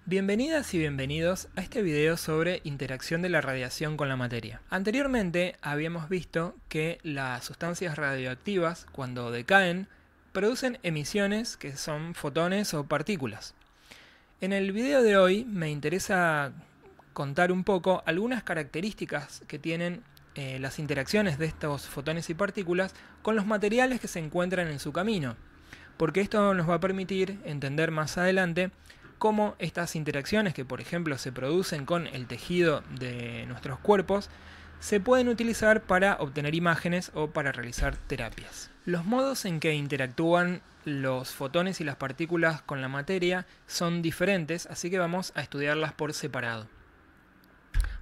Bienvenidas y bienvenidos a este video sobre interacción de la radiación con la materia. Anteriormente habíamos visto que las sustancias radioactivas, cuando decaen, producen emisiones que son fotones o partículas. En el video de hoy me interesa contar un poco algunas características que tienen las interacciones de estos fotones y partículas con los materiales que se encuentran en su camino, porque esto nos va a permitir entender más adelante cómo estas interacciones que por ejemplo se producen con el tejido de nuestros cuerpos se pueden utilizar para obtener imágenes o para realizar terapias. Los modos en que interactúan los fotones y las partículas con la materia son diferentes, así que vamos a estudiarlas por separado.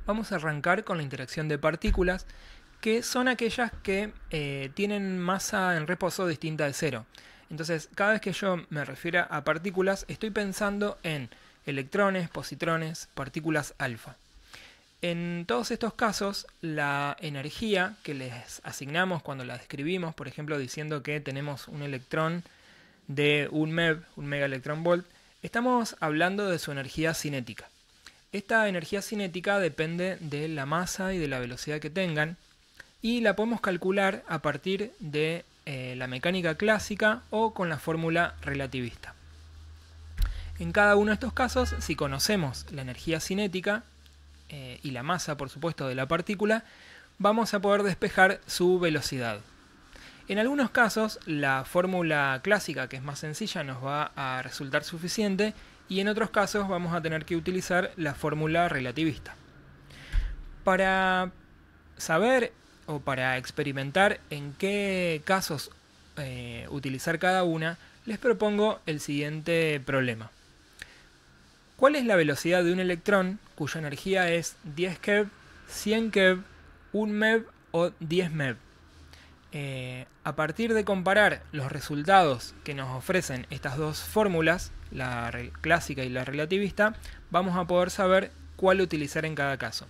Vamos a arrancar con la interacción de partículas, que son aquellas que tienen masa en reposo distinta de cero. Entonces, cada vez que yo me refiero a partículas, estoy pensando en electrones, positrones, partículas alfa. En todos estos casos, la energía que les asignamos cuando la describimos, por ejemplo, diciendo que tenemos un electrón de 1 MeV, un megaelectronvolt, estamos hablando de su energía cinética. Esta energía cinética depende de la masa y de la velocidad que tengan, y la podemos calcular a partir de la mecánica clásica o con la fórmula relativista. En cada uno de estos casos, si conocemos la energía cinética y la masa, por supuesto, de la partícula, vamos a poder despejar su velocidad. En algunos casos, la fórmula clásica, que es más sencilla, nos va a resultar suficiente, y en otros casos vamos a tener que utilizar la fórmula relativista. Para saber o para experimentar en qué casos utilizar cada una, les propongo el siguiente problema. ¿Cuál es la velocidad de un electrón cuya energía es 10 keV, 100 keV, 1 MeV o 10 MeV? A partir de comparar los resultados que nos ofrecen estas dos fórmulas, la clásica y la relativista, vamos a poder saber cuál utilizar en cada caso.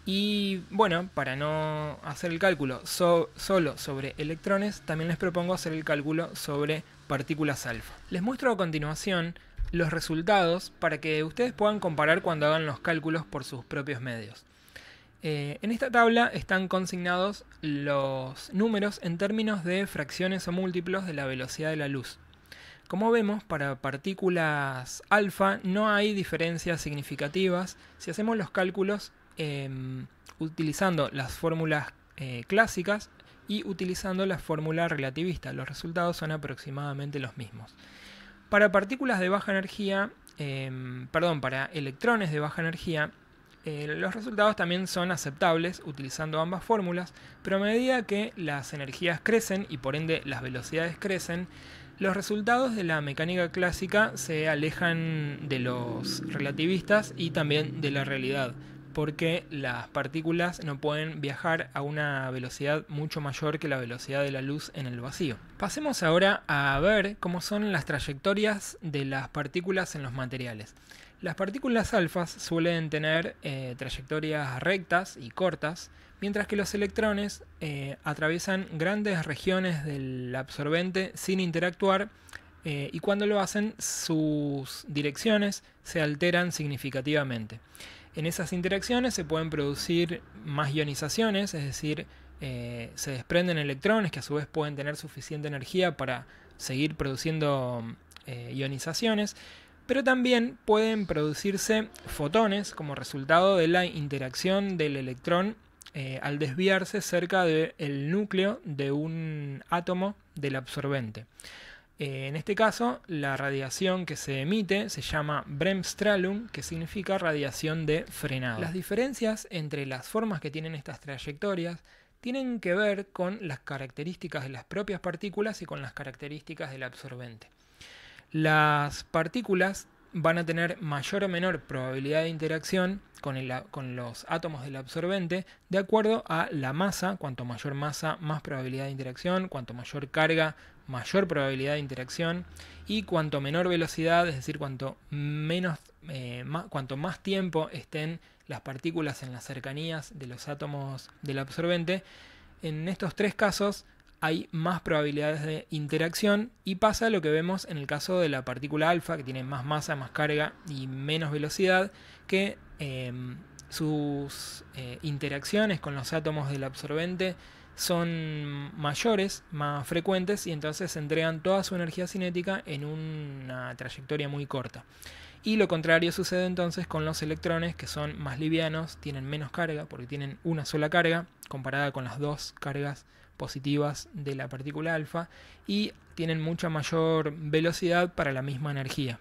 Y bueno, para no hacer el cálculo solo sobre electrones, también les propongo hacer el cálculo sobre partículas alfa. Les muestro a continuación los resultados para que ustedes puedan comparar cuando hagan los cálculos por sus propios medios. En esta tabla están consignados los números en términos de fracciones o múltiplos de la velocidad de la luz. Como vemos, para partículas alfa no hay diferencias significativas si hacemos los cálculos utilizando las fórmulas clásicas y utilizando la fórmula relativista. Los resultados son aproximadamente los mismos. Para partículas de baja energía, para electrones de baja energía, los resultados también son aceptables utilizando ambas fórmulas, pero a medida que las energías crecen y por ende las velocidades crecen, los resultados de la mecánica clásica se alejan de los relativistas y también de la realidad, porque las partículas no pueden viajar a una velocidad mucho mayor que la velocidad de la luz en el vacío. Pasemos ahora a ver cómo son las trayectorias de las partículas en los materiales. Las partículas alfas suelen tener trayectorias rectas y cortas, mientras que los electrones atraviesan grandes regiones del absorbente sin interactuar, y cuando lo hacen sus direcciones se alteran significativamente. En esas interacciones se pueden producir más ionizaciones, es decir, se desprenden electrones que a su vez pueden tener suficiente energía para seguir produciendo ionizaciones, pero también pueden producirse fotones como resultado de la interacción del electrón al desviarse cerca del núcleo de un átomo del absorbente. En este caso, la radiación que se emite se llama Bremsstrahlung, que significa radiación de frenado. Las diferencias entre las formas que tienen estas trayectorias tienen que ver con las características de las propias partículas y con las características del absorbente. Las partículas van a tener mayor o menor probabilidad de interacción con los átomos del absorbente de acuerdo a la masa. Cuanto mayor masa, más probabilidad de interacción; cuanto mayor carga, mayor probabilidad de interacción; y cuanto menor velocidad, es decir, cuanto más tiempo estén las partículas en las cercanías de los átomos del absorbente. En estos tres casos hay más probabilidades de interacción y pasa lo que vemos en el caso de la partícula alfa, que tiene más masa, más carga y menos velocidad, que sus interacciones con los átomos del absorbente son mayores, más frecuentes, y entonces entregan toda su energía cinética en una trayectoria muy corta. Y lo contrario sucede entonces con los electrones, que son más livianos, tienen menos carga porque tienen una sola carga comparada con las dos cargas positivas de la partícula alfa, y tienen mucha mayor velocidad para la misma energía.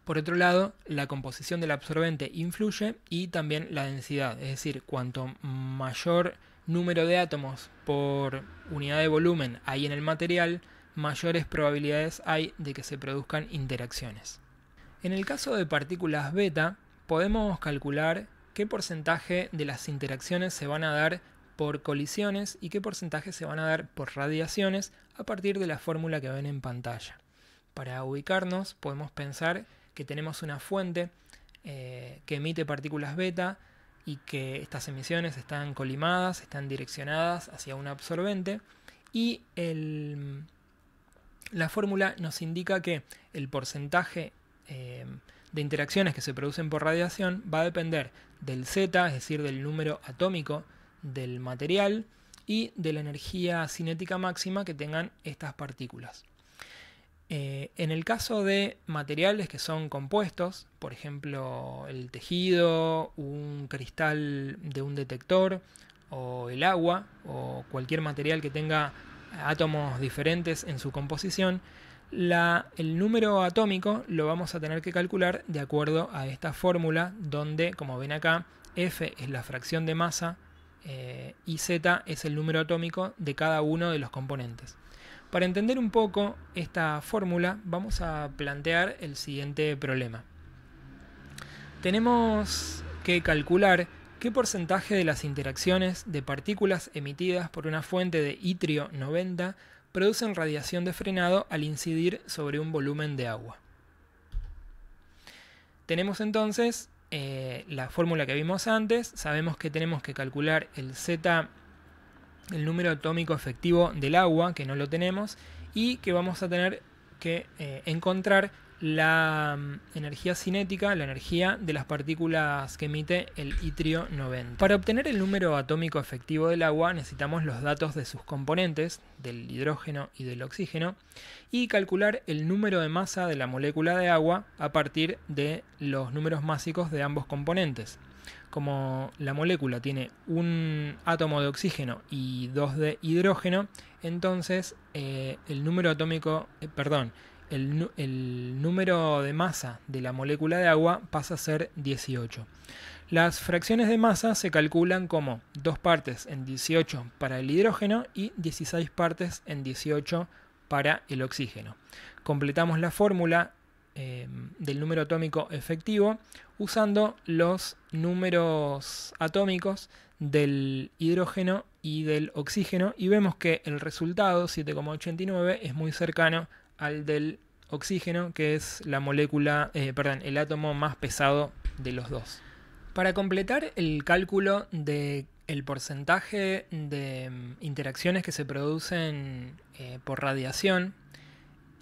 Por otro lado, la composición del absorbente influye, y también la densidad, es decir, cuanto mayor número de átomos por unidad de volumen hay en el material, mayores probabilidades hay de que se produzcan interacciones. En el caso de partículas beta, podemos calcular qué porcentaje de las interacciones se van a dar por colisiones y qué porcentaje se van a dar por radiaciones a partir de la fórmula que ven en pantalla. Para ubicarnos, podemos pensar que tenemos una fuente que emite partículas beta y que estas emisiones están colimadas, están direccionadas hacia un absorbente, y la fórmula nos indica que el porcentaje de interacciones que se producen por radiación va a depender del Z, es decir, del número atómico del material, y de la energía cinética máxima que tengan estas partículas. En el caso de materiales que son compuestos, por ejemplo el tejido, un cristal de un detector, o el agua, o cualquier material que tenga átomos diferentes en su composición, el número atómico lo vamos a tener que calcular de acuerdo a esta fórmula, donde, como ven acá, F es la fracción de masa y Z es el número atómico de cada uno de los componentes. Para entender un poco esta fórmula, vamos a plantear el siguiente problema. Tenemos que calcular qué porcentaje de las interacciones de partículas emitidas por una fuente de itrio 90 producen radiación de frenado al incidir sobre un volumen de agua. Tenemos entonces la fórmula que vimos antes. Sabemos que tenemos que calcular el Z, el número atómico efectivo del agua, que no lo tenemos, y que vamos a tener que encontrar la energía cinética, la energía de las partículas que emite el itrio 90. Para obtener el número atómico efectivo del agua necesitamos los datos de sus componentes, del hidrógeno y del oxígeno, y calcular el número de masa de la molécula de agua a partir de los números másicos de ambos componentes. Como la molécula tiene un átomo de oxígeno y 2 de hidrógeno, entonces el número atómico, el número de masa de la molécula de agua pasa a ser 18. Las fracciones de masa se calculan como 2 partes en 18 para el hidrógeno y 16 partes en 18 para el oxígeno. Completamos la fórmula del número atómico efectivo usando los números atómicos del hidrógeno y del oxígeno, y vemos que el resultado 7,89 es muy cercano al del oxígeno, que es la molécula, el átomo más pesado de los dos. Para completar el cálculo del porcentaje de interacciones que se producen por radiación,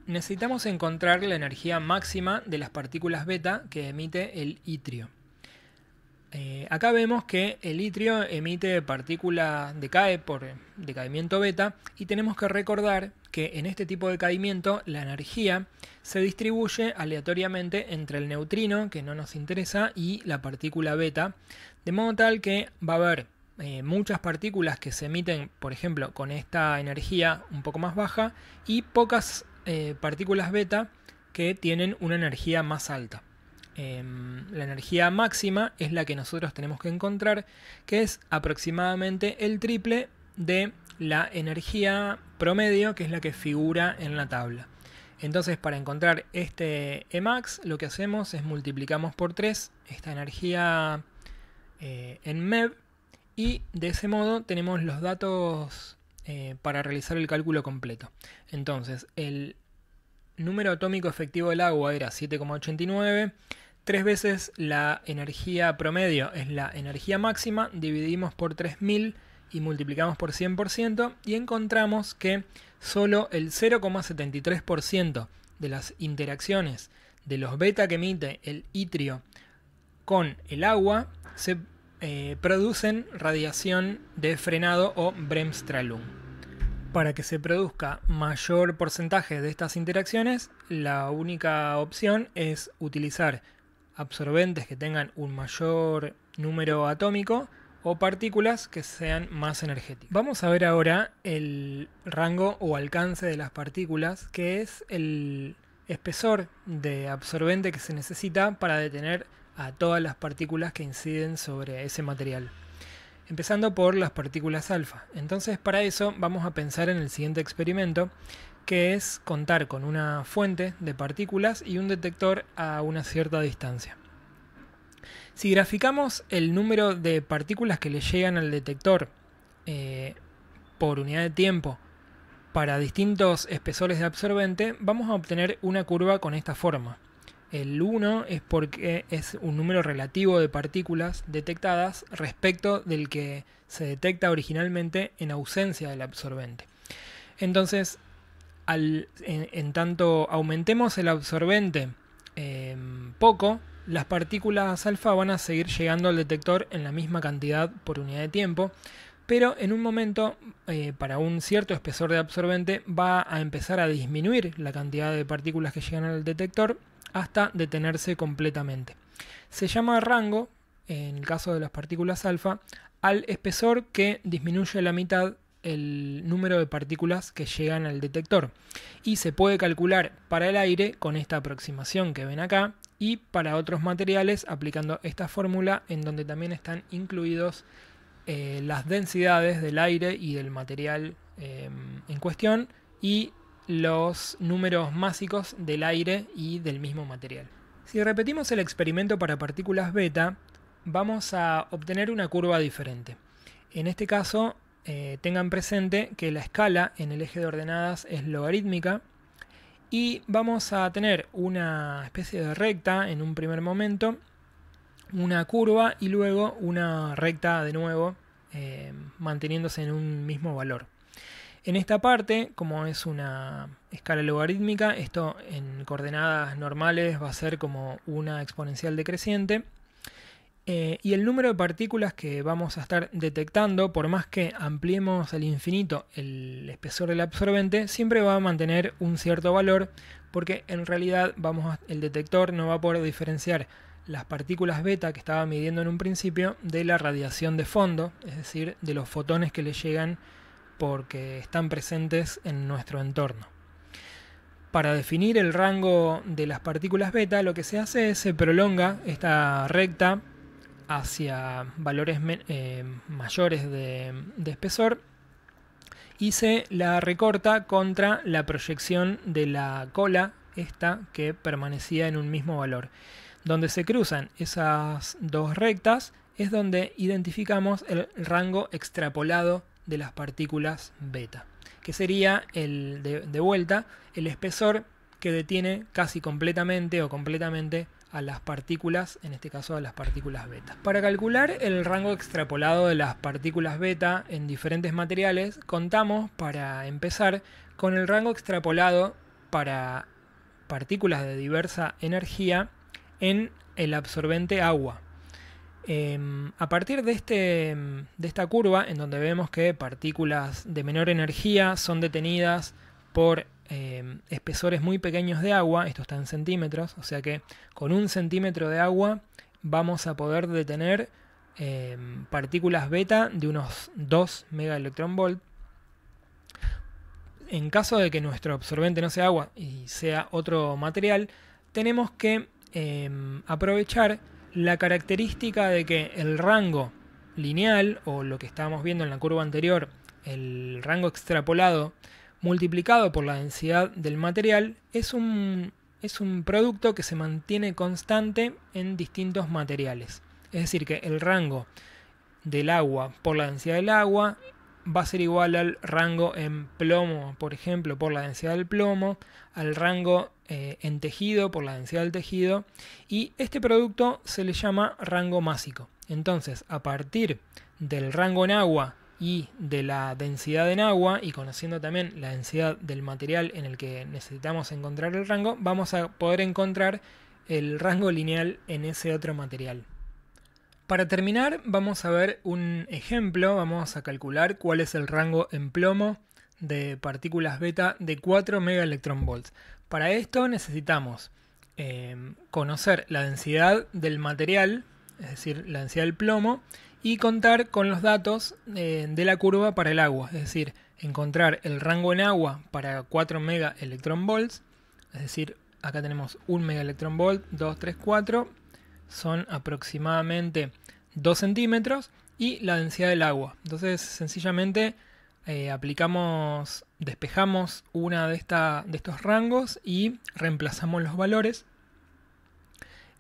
necesitamos encontrar la energía máxima de las partículas beta que emite el itrio. Acá vemos que el itrio emite partículas, decae por decaimiento beta, y tenemos que recordar que en este tipo de decaimiento la energía se distribuye aleatoriamente entre el neutrino, que no nos interesa, y la partícula beta, de modo tal que va a haber muchas partículas que se emiten, por ejemplo, con esta energía un poco más baja, y pocas partículas beta que tienen una energía más alta. La energía máxima es la que nosotros tenemos que encontrar, que es aproximadamente el triple de la energía promedio, que es la que figura en la tabla. Entonces, para encontrar este Emax, lo que hacemos es multiplicamos por 3 esta energía en MeV, y de ese modo tenemos los datos para realizar el cálculo completo. Entonces, el número atómico efectivo del agua era 7,89. 3 veces la energía promedio es la energía máxima, dividimos por 3000 y multiplicamos por 100% y encontramos que solo el 0,73% de las interacciones de los beta que emite el itrio con el agua se producen radiación de frenado o Bremsstrahlung. Para que se produzca mayor porcentaje de estas interacciones, la única opción es utilizar absorbentes que tengan un mayor número atómico o partículas que sean más energéticas. Vamos a ver ahora el rango o alcance de las partículas, que es el espesor de absorbente que se necesita para detener a todas las partículas que inciden sobre ese material. Empezando por las partículas alfa. Entonces, para eso vamos a pensar en el siguiente experimento, que es contar con una fuente de partículas y un detector a una cierta distancia. Si graficamos el número de partículas que le llegan al detector por unidad de tiempo para distintos espesores de absorbente, vamos a obtener una curva con esta forma. El 1 es porque es un número relativo de partículas detectadas respecto del que se detecta originalmente en ausencia del absorbente. Entonces, en tanto aumentemos el absorbente poco, las partículas alfa van a seguir llegando al detector en la misma cantidad por unidad de tiempo, pero en un momento, para un cierto espesor de absorbente, va a empezar a disminuir la cantidad de partículas que llegan al detector hasta detenerse completamente. Se llama rango, en el caso de las partículas alfa, al espesor que disminuye a la mitad el número de partículas que llegan al detector. Y se puede calcular para el aire con esta aproximación que ven acá, y para otros materiales aplicando esta fórmula, en donde también están incluidos las densidades del aire y del material en cuestión, y los números másicos del aire y del mismo material. Si repetimos el experimento para partículas beta, vamos a obtener una curva diferente. En este caso, tengan presente que la escala en el eje de ordenadas es logarítmica y vamos a tener una especie de recta en un primer momento, una curva y luego una recta de nuevo, manteniéndose en un mismo valor. En esta parte, como es una escala logarítmica, esto en coordenadas normales va a ser como una exponencial decreciente. Y el número de partículas que vamos a estar detectando, por más que ampliemos al infinito el espesor del absorbente, siempre va a mantener un cierto valor, porque en realidad el detector no va a poder diferenciar las partículas beta que estaba midiendo en un principio de la radiación de fondo, es decir, de los fotones que le llegan porque están presentes en nuestro entorno. Para definir el rango de las partículas beta, lo que se hace es se prolonga esta recta hacia valores mayores de espesor y se la recorta contra la proyección de la cola, esta que permanecía en un mismo valor. Donde se cruzan esas dos rectas es donde identificamos el rango extrapolado de las partículas beta, que sería de vuelta el espesor que detiene casi completamente o completamente a las partículas, en este caso a las partículas beta. Para calcular el rango extrapolado de las partículas beta en diferentes materiales, contamos para empezar con el rango extrapolado para partículas de diversa energía en el absorbente agua. A partir de esta curva, en donde vemos que partículas de menor energía son detenidas por espesores muy pequeños de agua, esto está en centímetros, o sea que con 1 centímetro de agua vamos a poder detener partículas beta de unos 2 megaelectronvolt. En caso de que nuestro absorbente no sea agua y sea otro material, tenemos que aprovechar la característica de que el rango lineal, o lo que estábamos viendo en la curva anterior, el rango extrapolado multiplicado por la densidad del material, es un producto que se mantiene constante en distintos materiales. Es decir, que el rango del agua por la densidad del agua va a ser igual al rango en plomo, por ejemplo, por la densidad del plomo, al rango en tejido por la densidad del tejido, y este producto se le llama rango másico. Entonces, a partir del rango en agua y de la densidad en agua, y conociendo también la densidad del material en el que necesitamos encontrar el rango, vamos a poder encontrar el rango lineal en ese otro material. Para terminar, vamos a ver un ejemplo. Vamos a calcular cuál es el rango en plomo de partículas beta de 4 megaelectronvolts. Para esto necesitamos conocer la densidad del material, es decir, la densidad del plomo, y contar con los datos de la curva para el agua, es decir, encontrar el rango en agua para 4 megaelectronvolts, es decir, acá tenemos 1 megaelectronvolt, 2, 3, 4, son aproximadamente 2 centímetros, y la densidad del agua. Entonces, sencillamente despejamos una de estos rangos y reemplazamos los valores.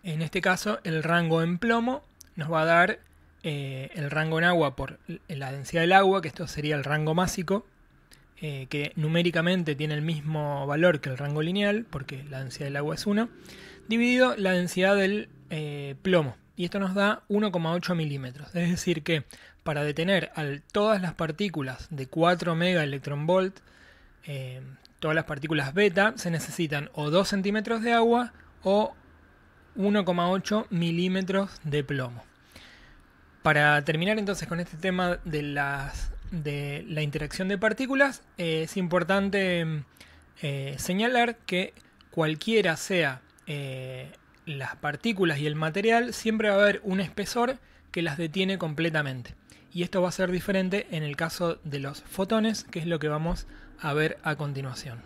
En este caso, el rango en plomo nos va a dar el rango en agua por la densidad del agua, que esto sería el rango másico, que numéricamente tiene el mismo valor que el rango lineal, porque la densidad del agua es 1, dividido la densidad del plomo. Y esto nos da 1,8 milímetros. Es decir que para detener a todas las partículas de 4 megaelectronvolt, todas las partículas beta, se necesitan o 2 centímetros de agua o 1,8 milímetros de plomo. Para terminar entonces con este tema de la interacción de partículas, es importante señalar que cualquiera sea las partículas y el material, siempre va a haber un espesor que las detiene completamente. Y esto va a ser diferente en el caso de los fotones, que es lo que vamos a ver a continuación.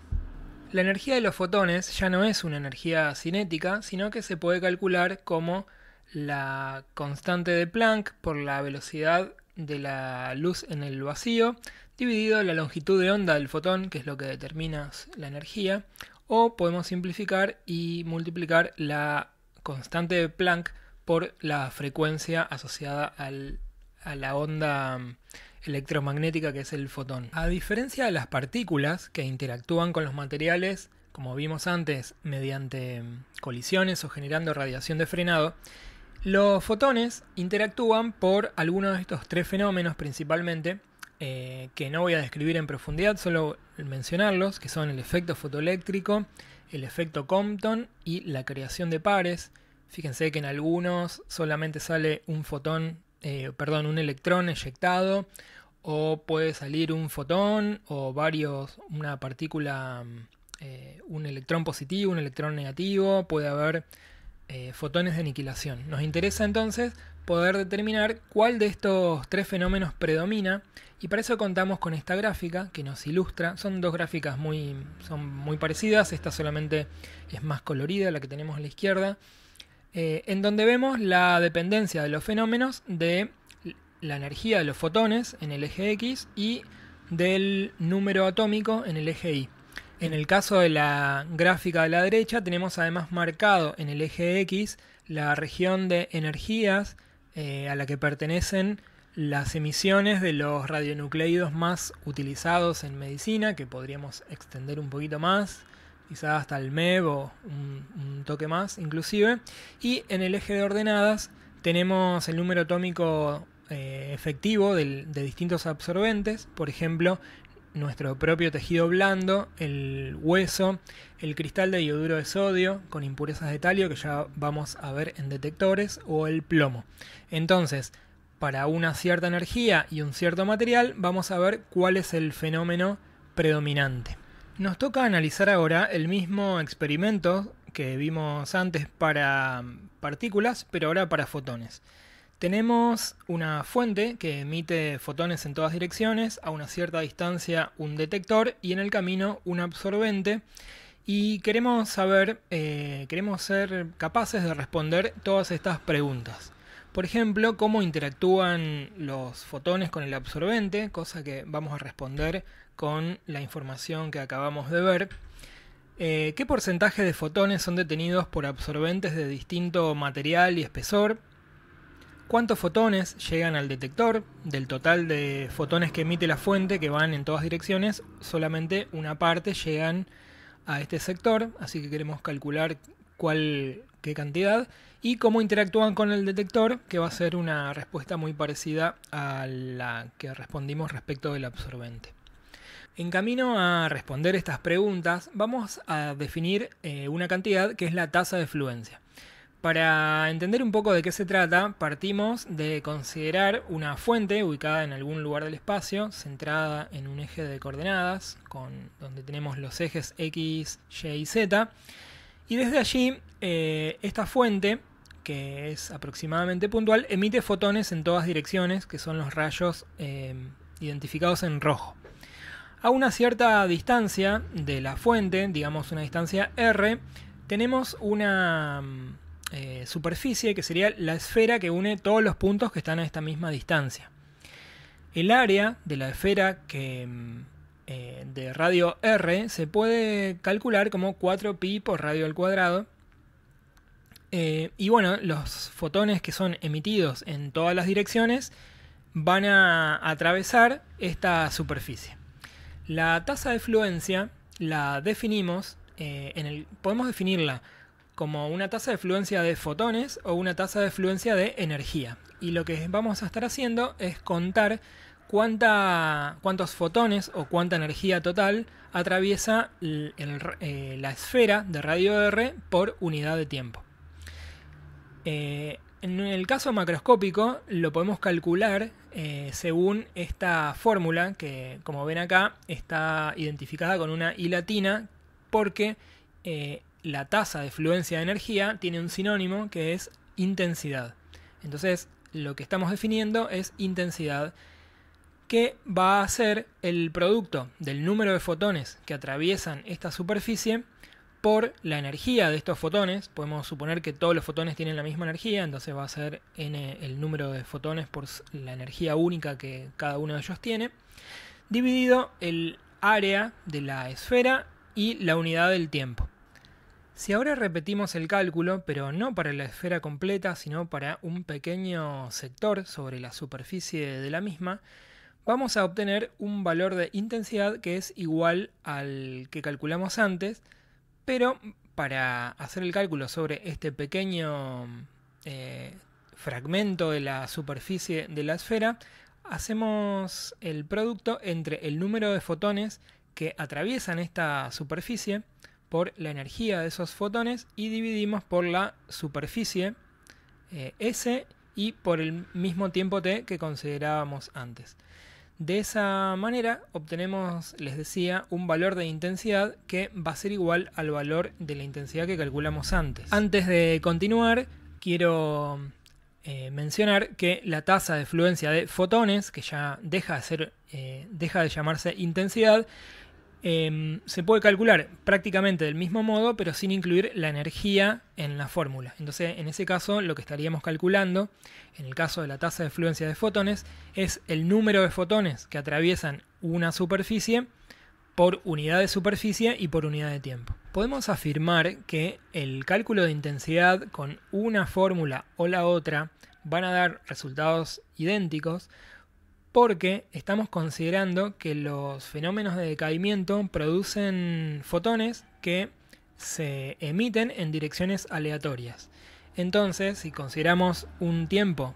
La energía de los fotones ya no es una energía cinética, sino que se puede calcular como la constante de Planck por la velocidad de la luz en el vacío, dividido la longitud de onda del fotón, que es lo que determina la energía, o podemos simplificar y multiplicar la constante de Planck por la frecuencia asociada a la onda electromagnética que es el fotón. A diferencia de las partículas que interactúan con los materiales, como vimos antes, mediante colisiones o generando radiación de frenado, los fotones interactúan por algunos de estos tres fenómenos principalmente, que no voy a describir en profundidad, solo mencionarlos, que son el efecto fotoeléctrico, el efecto Compton y la creación de pares. Fíjense que en algunos solamente sale un electrón eyectado, o puede salir un fotón o una partícula, un electrón positivo, un electrón negativo, puede haber fotones de aniquilación. Nos interesa entonces poder determinar cuál de estos tres fenómenos predomina, y para eso contamos con esta gráfica que nos ilustra. Son dos gráficas son muy parecidas, esta solamente es más colorida, la que tenemos a la izquierda, en donde vemos la dependencia de los fenómenos de la energía de los fotones en el eje X y del número atómico en el eje Y. En el caso de la gráfica de la derecha tenemos además marcado en el eje X la región de energías a la que pertenecen las emisiones de los radionucleidos más utilizados en medicina, que podríamos extender un poquito más, quizás hasta el MEB o un toque más inclusive. Y en el eje de ordenadas tenemos el número atómico efectivo de distintos absorbentes, por ejemplo, nuestro propio tejido blando, el hueso, el cristal de ioduro de sodio con impurezas de talio, que ya vamos a ver en detectores, o el plomo. Entonces, para una cierta energía y un cierto material, vamos a ver cuál es el fenómeno predominante. Nos toca analizar ahora el mismo experimento que vimos antes para partículas, pero ahora para fotones. Tenemos una fuente que emite fotones en todas direcciones, a una cierta distancia un detector y en el camino un absorbente, y queremos ser capaces de responder todas estas preguntas. Por ejemplo, cómo interactúan los fotones con el absorbente, cosa que vamos a responder con la información que acabamos de ver. ¿Qué porcentaje de fotones son detenidos por absorbentes de distinto material y espesor? ¿Cuántos fotones llegan al detector? Del total de fotones que emite la fuente, que van en todas direcciones, solamente una parte llegan a este sector, así que queremos calcular qué cantidad. y cómo interactúan con el detector, que va a ser una respuesta muy parecida a la que respondimos respecto del absorbente. En camino a responder estas preguntas, vamos a definir una cantidad que es la tasa de fluencia. Para entender un poco de qué se trata, partimos de considerar una fuente ubicada en algún lugar del espacio, centrada en un eje de coordenadas, donde tenemos los ejes X, Y y Z. Y desde allí, esta fuente, que es aproximadamente puntual, emite fotones en todas direcciones, que son los rayos identificados en rojo. A una cierta distancia de la fuente, digamos una distancia R, tenemos una superficie que sería la esfera que une todos los puntos que están a esta misma distancia. El área de la esfera de radio R se puede calcular como 4pi por radio al cuadrado. Y bueno, los fotones que son emitidos en todas las direcciones van a atravesar esta superficie. La tasa de fluencia la definimos, podemos definirla como una tasa de fluencia de fotones o una tasa de fluencia de energía. Y lo que vamos a estar haciendo es contar cuántos fotones o cuánta energía total atraviesa la esfera de radio R por unidad de tiempo. En el caso macroscópico lo podemos calcular según esta fórmula que, como ven acá, está identificada con una I latina porque la tasa de fluencia de energía tiene un sinónimo que es intensidad. Entonces lo que estamos definiendo es intensidad, que va a ser el producto del número de fotones que atraviesan esta superficie por la energía de estos fotones. Podemos suponer que todos los fotones tienen la misma energía, entonces va a ser n el número de fotones por la energía única que cada uno de ellos tiene, dividido el área de la esfera y la unidad del tiempo. Si ahora repetimos el cálculo, pero no para la esfera completa, sino para un pequeño sector sobre la superficie de la misma, vamos a obtener un valor de intensidad que es igual al que calculamos antes, pero para hacer el cálculo sobre este pequeño fragmento de la superficie de la esfera, hacemos el producto entre el número de fotones que atraviesan esta superficie por la energía de esos fotones y dividimos por la superficie S y por el mismo tiempo t que considerábamos antes. De esa manera obtenemos, les decía, un valor de intensidad que va a ser igual al valor de la intensidad que calculamos antes. Antes de continuar, quiero mencionar que la tasa de fluencia de fotones, que ya deja de llamarse intensidad, se puede calcular prácticamente del mismo modo, pero sin incluir la energía en la fórmula. Entonces, en ese caso, lo que estaríamos calculando, en el caso de la tasa de fluencia de fotones, es el número de fotones que atraviesan una superficie por unidad de superficie y por unidad de tiempo. Podemos afirmar que el cálculo de intensidad con una fórmula o la otra van a dar resultados idénticos, porque estamos considerando que los fenómenos de decaimiento producen fotones que se emiten en direcciones aleatorias. Entonces, si consideramos un tiempo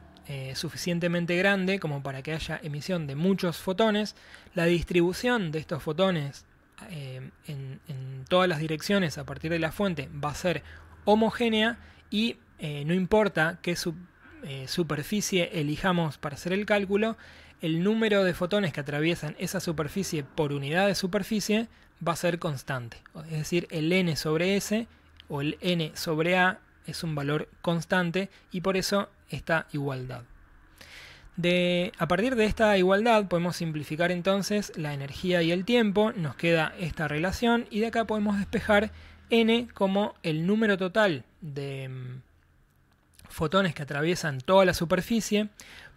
suficientemente grande como para que haya emisión de muchos fotones, la distribución de estos fotones en todas las direcciones a partir de la fuente va a ser homogénea y no importa qué superficie elijamos para hacer el cálculo, el número de fotones que atraviesan esa superficie por unidad de superficie va a ser constante. Es decir, el n sobre s o el n sobre a es un valor constante y por eso esta igualdad. A partir de esta igualdad podemos simplificar entonces la energía y el tiempo, nos queda esta relación y de acá podemos despejar n como el número total de fotones que atraviesan toda la superficie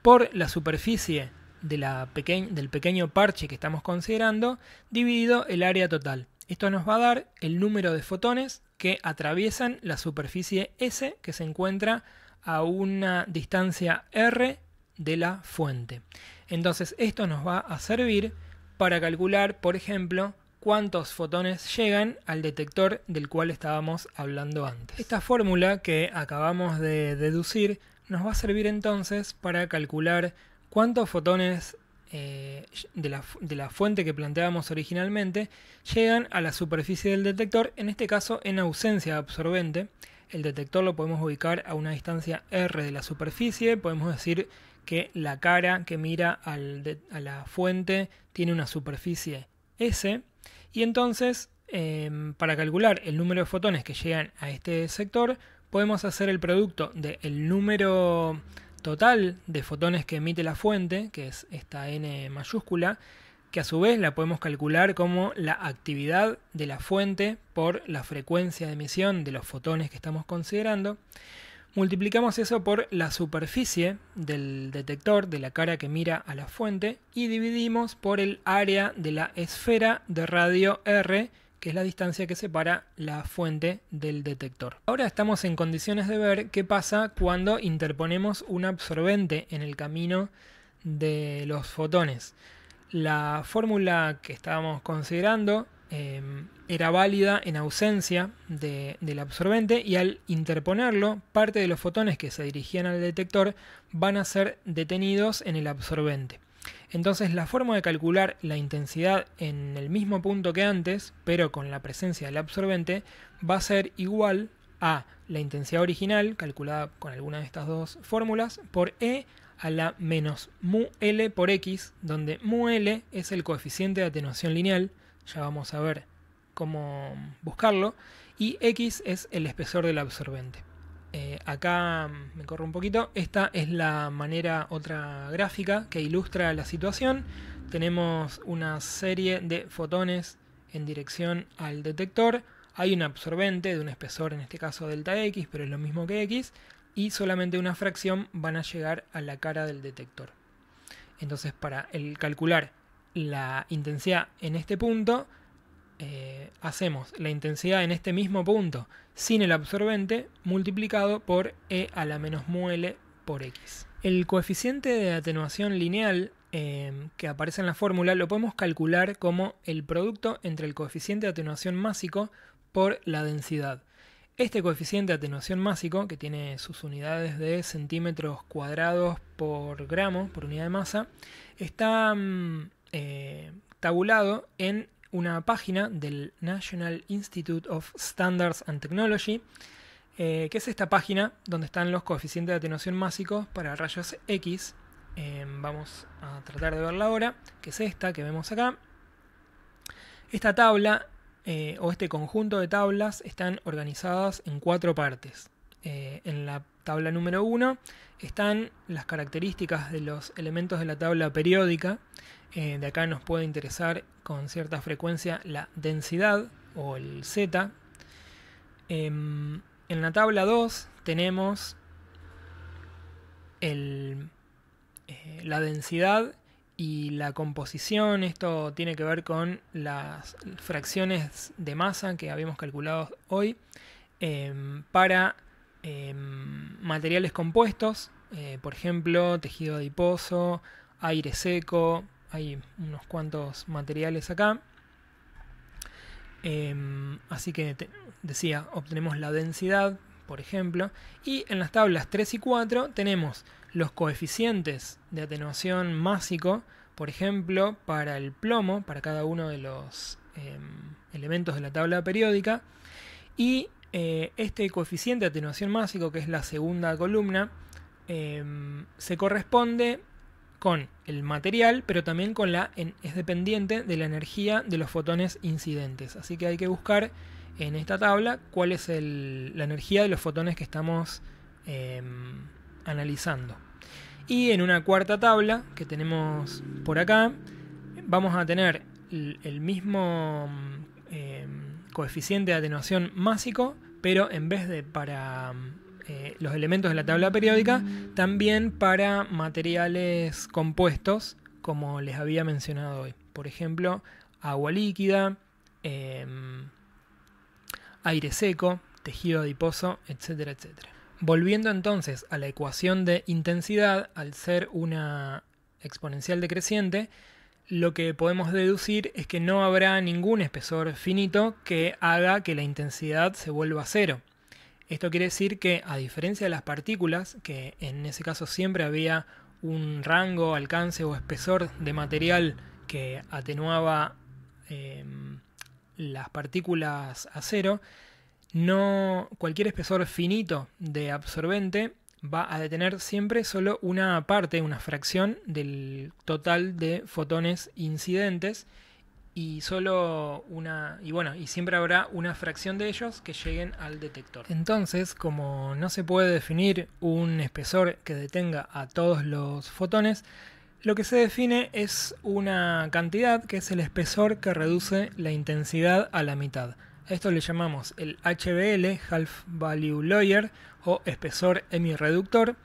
por la superficie del pequeño parche que estamos considerando dividido el área total. Esto nos va a dar el número de fotones que atraviesan la superficie S que se encuentra a una distancia R de la fuente. Entonces esto nos va a servir para calcular, por ejemplo, cuántos fotones llegan al detector del cual estábamos hablando antes. Esta fórmula que acabamos de deducir nos va a servir entonces para calcular cuántos fotones de la fuente que planteábamos originalmente llegan a la superficie del detector, en este caso en ausencia de absorbente. El detector lo podemos ubicar a una distancia r de la superficie, podemos decir que la cara que mira a la fuente tiene una superficie S, y entonces para calcular el número de fotones que llegan a este sector podemos hacer el producto del número total de fotones que emite la fuente, que es esta n mayúscula, que a su vez la podemos calcular como la actividad de la fuente por la frecuencia de emisión de los fotones que estamos considerando. Multiplicamos eso por la superficie del detector, de la cara que mira a la fuente, y dividimos por el área de la esfera de radio R, que es la distancia que separa la fuente del detector. Ahora estamos en condiciones de ver qué pasa cuando interponemos un absorbente en el camino de los fotones. La fórmula que estábamos considerando era válida en ausencia del absorbente, y al interponerlo, parte de los fotones que se dirigían al detector van a ser detenidos en el absorbente. Entonces la forma de calcular la intensidad en el mismo punto que antes, pero con la presencia del absorbente, va a ser igual a la intensidad original, calculada con alguna de estas dos fórmulas, por E a la menos mu L por X, donde mu L es el coeficiente de atenuación lineal, ya vamos a ver cómo buscarlo, y X es el espesor del absorbente. Acá me corro un poquito. Esta es la otra gráfica que ilustra la situación. Tenemos una serie de fotones en dirección al detector. Hay un absorbente de un espesor, en este caso delta X, pero es lo mismo que X, y solamente una fracción van a llegar a la cara del detector. Entonces, para calcular la intensidad en este punto, hacemos la intensidad en este mismo punto sin el absorbente multiplicado por E a la menos mu L por X. El coeficiente de atenuación lineal que aparece en la fórmula lo podemos calcular como el producto entre el coeficiente de atenuación másico por la densidad. Este coeficiente de atenuación másico, que tiene sus unidades de centímetros cuadrados por gramo, por unidad de masa, está tabulado en una página del National Institute of Standards and Technology, que es esta página donde están los coeficientes de atenuación máxicos para rayos X. Vamos a tratar de verla ahora, que es esta que vemos acá. Esta tabla o este conjunto de tablas están organizadas en 4 partes. En la tabla número 1 están las características de los elementos de la tabla periódica. De acá nos puede interesar con cierta frecuencia la densidad o el Z. En la tabla 2 tenemos la densidad y la composición. Esto tiene que ver con las fracciones de masa que habíamos calculado hoy para materiales compuestos, por ejemplo, tejido adiposo, aire seco. Hay unos cuantos materiales acá. Así que decía, obtenemos la densidad, por ejemplo. Y en las tablas 3 y 4 tenemos los coeficientes de atenuación másico, por ejemplo, para el plomo, para cada uno de los elementos de la tabla periódica. Y este coeficiente de atenuación másico, que es la segunda columna, se corresponde con el material, pero también es dependiente de la energía de los fotones incidentes. Así que hay que buscar en esta tabla cuál es la energía de los fotones que estamos analizando. Y en una cuarta tabla que tenemos por acá, vamos a tener el mismo coeficiente de atenuación másico, pero en vez de para los elementos de la tabla periódica, también para materiales compuestos, como les había mencionado hoy. Por ejemplo, agua líquida, aire seco, tejido adiposo, etcétera, etcétera. Volviendo entonces a la ecuación de intensidad, al ser una exponencial decreciente, lo que podemos deducir es que no habrá ningún espesor finito que haga que la intensidad se vuelva cero. Esto quiere decir que, a diferencia de las partículas, que en ese caso siempre había un rango, alcance o espesor de material que atenuaba las partículas a cero, cualquier espesor finito de absorbente va a detener siempre solo una parte, una fracción del total de fotones incidentes y siempre habrá una fracción de ellos que lleguen al detector. Entonces, como no se puede definir un espesor que detenga a todos los fotones, lo que se define es una cantidad que es el espesor que reduce la intensidad a la mitad. A esto le llamamos el HVL, Half Value Lawyer, o espesor hemirreductor,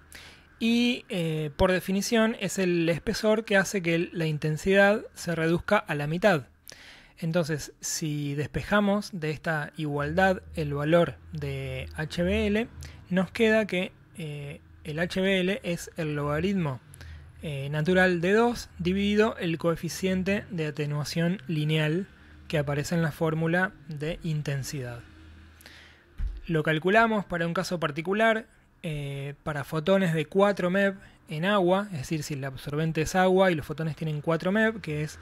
y por definición es el espesor que hace que la intensidad se reduzca a la mitad. Entonces, si despejamos de esta igualdad el valor de HVL, nos queda que el HVL es el logaritmo natural de 2 dividido el coeficiente de atenuación lineal que aparece en la fórmula de intensidad. Lo calculamos para un caso particular, para fotones de 4 MeV en agua, es decir, si el absorbente es agua y los fotones tienen 4 MeV, que es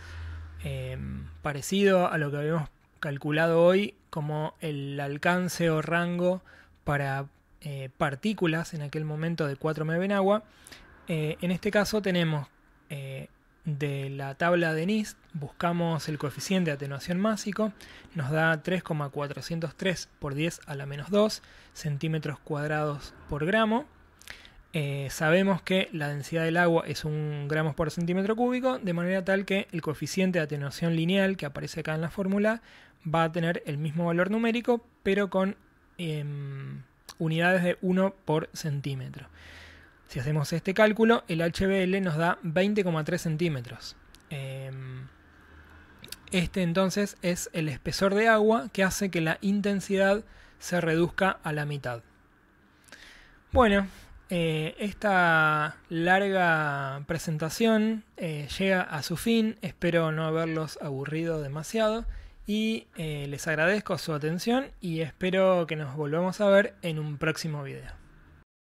parecido a lo que habíamos calculado hoy como el alcance o rango para partículas en aquel momento de 4 MeV en agua. En este caso tenemos de la tabla de NIST, buscamos el coeficiente de atenuación másico, nos da 3,403 por 10 a la menos 2 centímetros cuadrados por gramo. Sabemos que la densidad del agua es 1 gramos por centímetro cúbico, de manera tal que el coeficiente de atenuación lineal que aparece acá en la fórmula va a tener el mismo valor numérico, pero con unidades de 1 por centímetro. Si hacemos este cálculo, el HVL nos da 20,3 centímetros. Este entonces es el espesor de agua que hace que la intensidad se reduzca a la mitad. Bueno, esta larga presentación llega a su fin. Espero no haberlos aburrido demasiado y les agradezco su atención y espero que nos volvamos a ver en un próximo video.